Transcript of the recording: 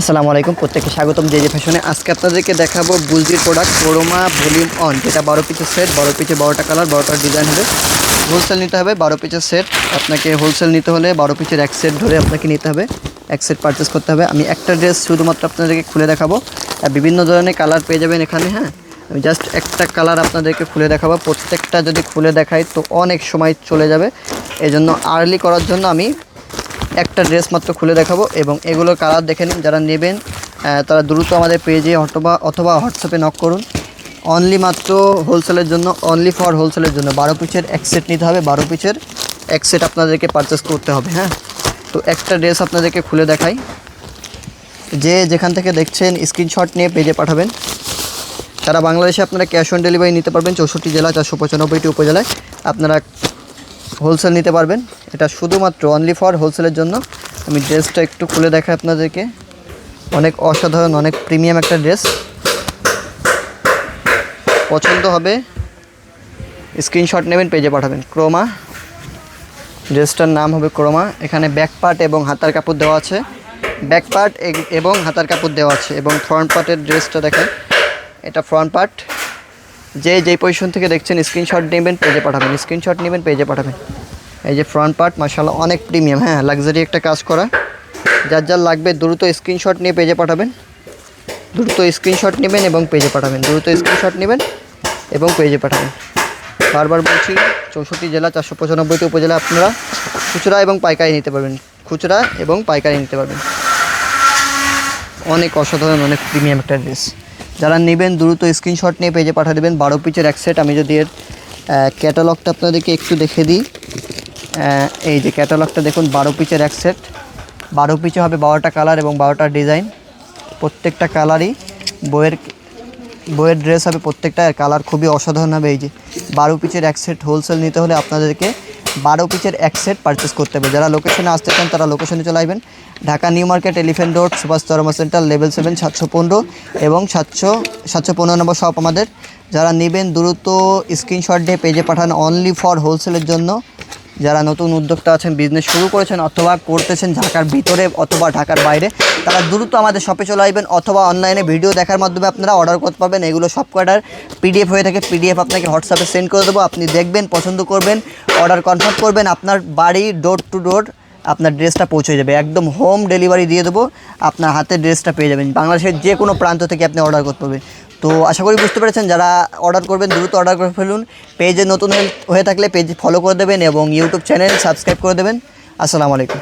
আসসালামু আলাইকুম, প্রত্যেককে স্বাগতম জে ফ্যাশনে। আজকে আপনাদেরকে দেখাবো বুলজির প্রোডাক্ট ক্রোমা ভলিউম অন, যেটা 12 পিসের সেট। 12 পিসে 12টা কালার, 12টা ডিজাইন হবে। হোলসেল নিতে হবে 12 পিসের সেট। আপনাকে হোলসেল নিতে হলে 12 পিসের এক সেট ধরে আপনাকে নিতে হবে, এক সেট পারচেস করতে হবে। আমি একটা ড্রেস শুধুমাত্র আপনাদেরকে খুলে দেখাবো, বিভিন্ন ধরনের কালার পেয়ে যাবেন এখানে। হ্যাঁ, আমি জাস্ট একটা কালার আপনাদেরকে খুলে দেখাবো। প্রত্যেকটা যদি খুলে দেখাই তো অনেক সময় চলে যাবে, এই জন্য আর্লি করার জন্য আমি একটা ড্রেস মাত্র খুলে দেখাবো। এবং এগুলোর কালার দেখে নিন, যারা নেবেন তারা দ্রুত আমাদের পেজে অথবা হোয়াটসঅ্যাপে নক করুন। অনলি মাত্র হোলসেলের জন্য, অনলি ফর হোলসেলের জন্য 12 পিসের এক সেট নিতে হবে। 12 পিসের এক সেট আপনাদেরকে পারচেস করতে হবে। হ্যাঁ, তো একটা ড্রেস আপনাদেরকে খুলে দেখাই। যে যেখান থেকে দেখছেন স্ক্রিনশট নিয়ে পেজে পাঠাবেন। সারা বাংলাদেশে আপনারা ক্যাশ অন ডেলিভারি নিতে পারবেন। 64 জেলা, 495টি উপজেলায় আপনারা হোলসেল নিতে পারবেন। এটা শুধুমাত্র অনলি ফর হোলসেলের জন্য। আমি ড্রেসটা একটু খুলে দেখাই আপনাদেরকে। অনেক অসাধারণ, অনেক প্রিমিয়াম একটা ড্রেস। পছন্দ হবে স্ক্রিনশট নেবেন, পেজে পাঠাবেন। ক্রোমা, ড্রেসটার নাম হবে ক্রোমা। এখানে ব্যাক পার্ট এবং হাতার কাপড় দেওয়া আছে। ব্যাক পার্ট এবং হাতার কাপড় দেওয়া আছে। এবং ফ্রন্ট পার্টের ড্রেসটা দেখেন, এটা ফ্রন্ট পার্ট। যেই পজিশন থেকে দেখছেন স্ক্রিনশট নেবেন, পেজে পাঠাবেন। স্ক্রিনশট নেবেন, পেজে পাঠাবেন। এই যে ফ্রন্ট পার্ট, মাশাআল্লাহ অনেক প্রিমিয়াম। হ্যাঁ, লাক্সারি একটা কাজ করা। যার লাগবে দ্রুত স্ক্রিনশট নিয়ে পেজে পাঠাবেন। দ্রুত স্ক্রিনশট নেবেন এবং পেজে পাঠাবেন। দ্রুত স্ক্রিনশট নেবেন এবং পেজে পাঠাবেন। বারবার বলছি, 64 জেলা, 495টি উপজেলা আপনারা খুচরা এবং পাইকারি নিতে পারবেন। খুচরা এবং পাইকারি নিতে পারবেন। অনেক অসাধারণ, অনেক প্রিমিয়াম একটা ড্রেস। যারা নেবেন দ্রুত স্ক্রিনশট নিয়ে পেজে পাঠিয়ে দেবেন। 12 পিসের এক সেট। আমি যদি এর ক্যাটালগটা আপনাদেরকে একটু দেখে দিই। এই যে ক্যাটালগটা দেখুন, 12 পিসের এক সেট। 12 পিসে হবে 12টা কালার এবং 12টা ডিজাইন। প্রত্যেকটা কালারই বইয়ের ড্রেস হবে। প্রত্যেকটা কালার খুবই অসাধারণ হবে। এই যে 12 পিসের এক সেট হোলসেল নিতে হলে আপনাদেরকে 12 পিসের এক সেট পারচেস করতে হবে। যারা লোকেশনে আসতে চান তারা লোকেশনে চলে আসবেন। Dhaka New Market, Elephant Road, সুভাষ চরমা সেন্টার, লেভেল 7, 715 এবং 715 নম্বর শপ আমাদের। যারা নেবেন দ্রুত স্ক্রিনশট দিয়ে পেজে পাঠান, অনলি ফর হোলসেলের জন্য। যারা নতুন উদ্যোক্তা আছেন, বিজনেস শুরু করেছেন অথবা করতেছেন ঢাকার ভিতরে অথবা ঢাকার বাইরে, তারা দ্রুত আমাদের শপে চলে আসবেন। অথবা অনলাইনে ভিডিও দেখার মাধ্যমে আপনারা অর্ডার করতে পারবেন। এগুলো সব কটার পিডিএফ হয়ে থাকে। পিডিএফ আপনাকে হোয়াটসঅ্যাপে সেন্ড করে দেবো। আপনি দেখবেন, পছন্দ করবেন, অর্ডার কনফার্ম করবেন। আপনার বাড়ি ডোর টু ডোর আপনার ড্রেসটা পৌঁছে যাবে। একদম হোম ডেলিভারি দিয়ে দেবো। আপনার হাতে ড্রেসটা পেয়ে যাবেন। বাংলাদেশের যে কোনো প্রান্ত থেকে আপনি অর্ডার করতে পারবেন। তো আশা করি বুঝতে পেরেছেন। যারা অর্ডার করবেন দ্রুত অর্ডার করে ফেলুন। পেজে নতুন হয়ে থাকলে পেজ ফলো করে দেবেন এবং ইউটিউব চ্যানেল সাবস্ক্রাইব করে দেবেন। আসসালামু আলাইকুম।